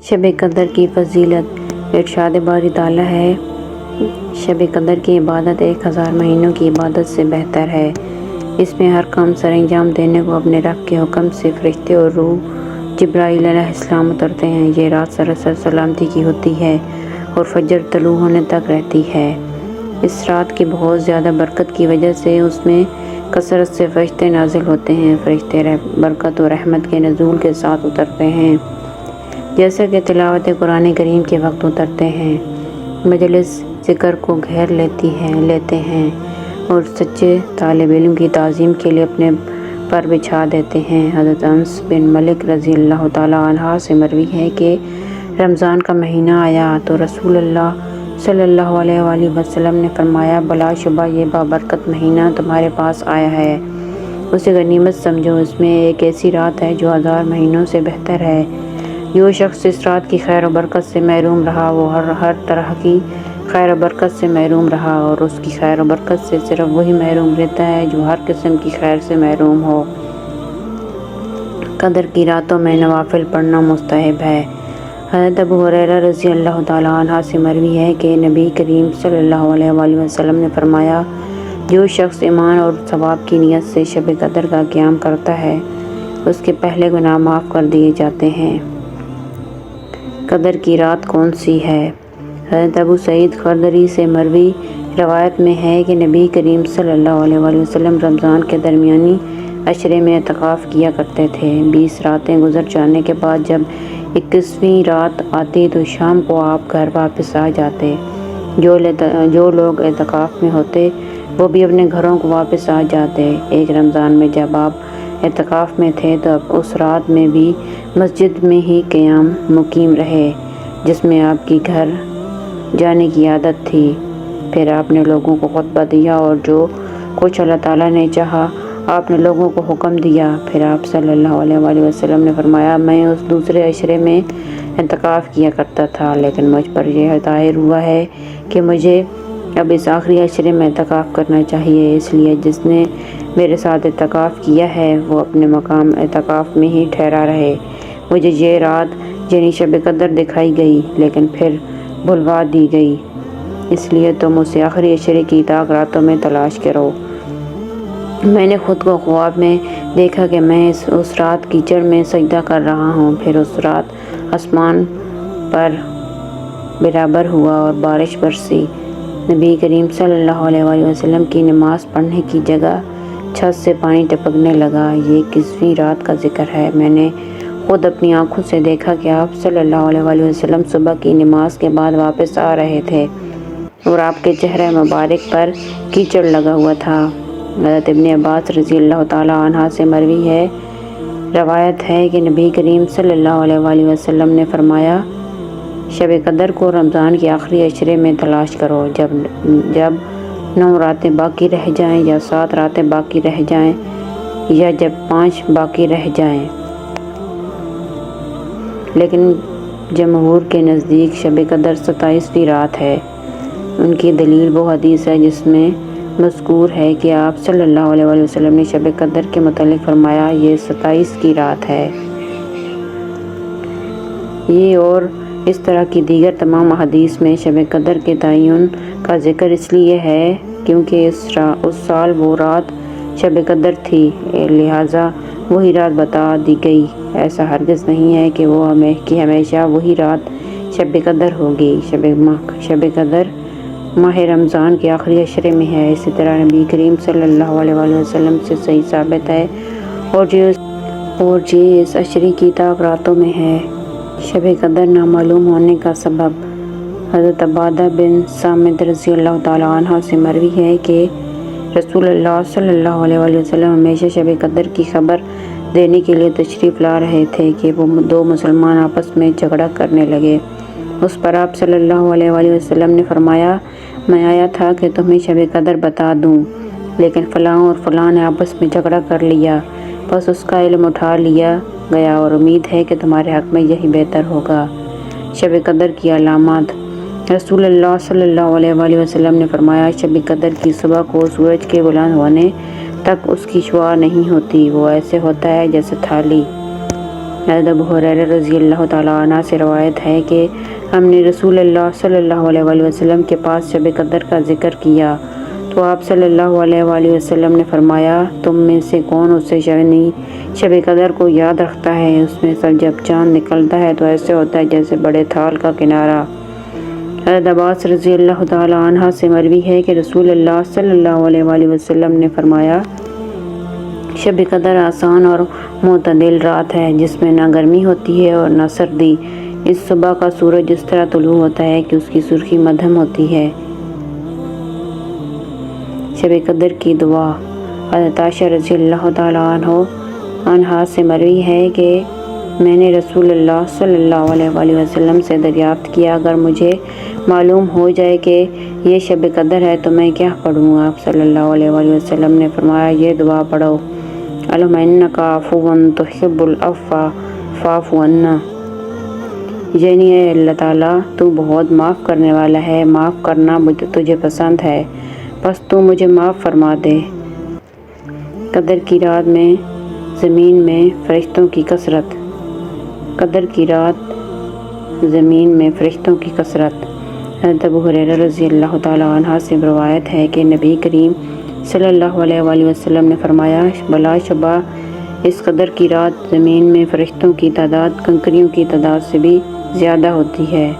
شب قدر کی فضیلت۔ ارشاد باری تعالیٰ ہے، شب قدر کی عبادت 1000 مہینوں کی عبادت سے بہتر ہے۔ اس میں ہر کام سر انجام دینے کو اپنے رب کے حکم سے فرشتے اور روح جبرائیل علیہ السلام اترتے ہیں۔ یہ رات سراسر سلامتی کی ہوتی ہے اور فجر طلوع ہونے تک رہتی ہے۔ اس رات کی بہت زیادہ برکت کی وجہ سے اس میں کثرت سے فرشتے نازل ہوتے ہیں۔ فرشتے برکت اور رحمت کے نزول کے ساتھ اترتے ہیں، جیسا کہ تلاوت قرآن کریم کے وقت اترتے ہیں، مجلس ذکر کو گھیر لیتے ہیں اور سچے طالب علم کی تعظیم کے لیے اپنے پر بچھا دیتے ہیں۔ حضرت انس بن مالک رضی اللہ تعالیٰ عنہ سے مروی ہے کہ رمضان کا مہینہ آیا تو رسول اللہ صلی اللہ علیہ وآلہ وسلم نے فرمایا، بلا شبہ یہ بابرکت مہینہ تمہارے پاس آیا ہے، اسے غنیمت سمجھو، اس میں ایک ایسی رات ہے جو 1000 مہینوں سے بہتر ہے۔ جو شخص اس رات کی خیر و برکت سے محروم رہا وہ ہر طرح کی خیر و برکت سے محروم رہا، اور اس کی خیر و برکت سے صرف وہی محروم رہتا ہے جو ہر قسم کی خیر سے محروم ہو۔ قدر کی راتوں میں نوافل پڑھنا مستحب ہے۔ حضرت ابو ہریرہ رضی اللہ تعالیٰ عنہ سے مروی ہے کہ نبی کریم صلی اللہ علیہ وآلہ وسلم نے فرمایا، جو شخص ایمان اور ثواب کی نیت سے شب قدر کا قیام کرتا ہے اس کے پہلے گناہ معاف کر دیے جاتے ہیں۔ قدر کی رات کون سی ہے؟ حضرت ابو سعید خدری سے مروی روایت میں ہے کہ نبی کریم صلی اللہ علیہ وآلہ وسلم رمضان کے درمیانی عشرے میں اعتکاف کیا کرتے تھے۔ 20 راتیں گزر جانے کے بعد جب 21ویں رات آتی تو شام کو آپ گھر واپس آ جاتے۔ جو لوگ اعتکاف میں ہوتے وہ بھی اپنے گھروں کو واپس آ جاتے۔ ایک رمضان میں جب آپ اعتکاف میں تھے تو اس رات میں بھی مسجد میں ہی قیام مقیم رہے جس میں آپ کی گھر جانے کی عادت تھی۔ پھر آپ نے لوگوں کو خطبہ دیا اور جو کچھ اللہ تعالیٰ نے چاہا آپ نے لوگوں کو حکم دیا۔ پھر آپ صلی اللہ علیہ وآلہ وسلم نے فرمایا، میں اس دوسرے عشرے میں اعتکاف کیا کرتا تھا لیکن مجھ پر یہ ظاہر ہوا ہے کہ مجھے اب اس آخری عشرے میں اعتکاف کرنا چاہیے، اس لیے جس نے میرے ساتھ اعتکاف کیا ہے وہ اپنے مقام اعتکاف میں ہی ٹھہرا رہے۔ مجھے یہ رات یعنی شب قدر دکھائی گئی لیکن پھر بھلوا دی گئی، اس لیے تم اسے آخری عشرے کی طاق راتوں میں تلاش کرو۔ میں نے خود کو خواب میں دیکھا کہ میں اس رات کیچڑ میں سجدہ کر رہا ہوں۔ پھر اس رات آسمان پر برابر ہوا اور بارش برسی۔ نبی کریم صلی اللہ علیہ وآلہ وسلم کی نماز پڑھنے کی جگہ چھت سے پانی ٹپکنے لگا۔ یہ 21ویں رات کا ذکر ہے۔ میں نے خود اپنی آنکھوں سے دیکھا کہ آپ صلی اللہ علیہ وآلہ وسلم صبح کی نماز کے بعد واپس آ رہے تھے اور آپ کے چہرے مبارک پر کیچڑ لگا ہوا تھا۔ حضرت ابن عباس رضی اللہ تعالیٰ عنہ سے مروی ہے روایت ہے کہ نبی کریم صلی اللہ علیہ وآلہ وسلم نے فرمایا، شب قدر کو رمضان کے آخری عشرے میں تلاش کرو، جب 9 راتیں باقی رہ جائیں یا 7 راتیں باقی رہ جائیں یا جب 5 باقی رہ جائیں۔ لیکن جمہور کے نزدیک شب قدر 27ویں رات ہے۔ ان کی دلیل وہ حدیث ہے جس میں مذکور ہے کہ آپ صلی اللہ علیہ وآلہ وسلم نے شب قدر کے متعلق فرمایا، یہ 27 کی رات ہے۔ یہ اور اس طرح کی دیگر تمام احادیث میں شب قدر کے تعین کا ذکر اس لیے ہے کیونکہ اس سال وہ رات شب قدر تھی، لہٰذا وہی رات بتا دی گئی۔ ایسا ہرگز نہیں ہے کہ ہمیشہ وہی رات شب قدر ہوگی۔ شب قدر ماہ رمضان کے آخری عشرے میں ہے۔ اسی طرح نبی کریم صلی اللہ علیہ وآلہ وسلم سے صحیح ثابت ہے اور جو اس عشرے کی طاق راتوں میں ہے۔ شب قدر نامعلوم ہونے کا سبب۔ حضرت عبادہ بن صامت رضی اللہ تعالیٰ عنہ سے مروی ہے کہ رسول اللہ صلی اللہ علیہ وآلہ وسلم ہمیشہ شب قدر کی خبر دینے کے لیے تشریف لا رہے تھے کہ وہ 2 مسلمان آپس میں جھگڑا کرنے لگے۔ اس پر آپ صلی اللہ علیہ وآلہ وسلم نے فرمایا، میں آیا تھا کہ تمہیں شب قدر بتا دوں، لیکن فلاں اور فلاں نے آپس میں جھگڑا کر لیا، بس اس کا علم اٹھا لیا گیا اور امید ہے کہ تمہارے حق میں یہی بہتر ہوگا۔ شب قدر کی علامات۔ رسول اللہ صلی اللہ علیہ وآلہ وسلم نے فرمایا، شب قدر کی صبح کو سورج کے بلند ہونے تک اس کی شعاع نہیں ہوتی، وہ ایسے ہوتا ہے جیسے تھالی حضرت ابو ہریرہ رضی اللہ تعالیٰ عنہ سے روایت ہے کہ ہم نے رسول اللہ صلی اللہ علیہ وآلہ وسلم کے پاس شب قدر کا ذکر کیا تو آپ صلی اللہ علیہ وآلہ وسلم نے فرمایا، تم میں سے کون اسے شب قدر کو یاد رکھتا ہے؟ اس میں سے جب چاند نکلتا ہے تو ایسے ہوتا ہے جیسے بڑے تھال کا کنارہ۔ حضرت عباس رضی اللہ تعالیٰ عنہ سے مروی ہے کہ رسول اللہ صلی اللہ علیہ وآلہ وسلم نے فرمایا، شب قدر آسان اور معتدل رات ہے جس میں نہ گرمی ہوتی ہے اور نہ سردی۔ اس صبح کا سورج اس طرح طلوع ہوتا ہے کہ اس کی سرخی مدھم ہوتی ہے۔ شب قدر کی دعا۔ حضرت عائشہ رضی اللہ تعالیٰ عنہا سے مروی ہے کہ میں نے رسول اللہ صلی اللہ علیہ وآلہ وسلم سے دریافت کیا، اگر مجھے معلوم ہو جائے کہ یہ شب قدر ہے تو میں کیا پڑھوں؟ آپ صلی اللہ علیہ وآلہ وسلم نے فرمایا، یہ دعا پڑھو، اللہم انکا عفو تحب العفو فاعف عنا، یعنی اے اللہ تعالیٰ تو بہت معاف کرنے والا ہے، معاف کرنا تجھے پسند ہے، بس تو مجھے معاف فرما دے۔ قدر کی رات میں زمین میں فرشتوں کی کثرت۔ قدر کی رات زمین میں فرشتوں کی کثرت۔ حضرت ابو ہریرہ رضی اللہ تعالیٰ عنہ سے روایت ہے کہ نبی کریم صلی اللہ علیہ وآلہ وسلم نے فرمایا، بلا شبہ اس قدر کی رات زمین میں فرشتوں کی تعداد کنکریوں کی تعداد سے بھی زیادہ ہوتی ہے۔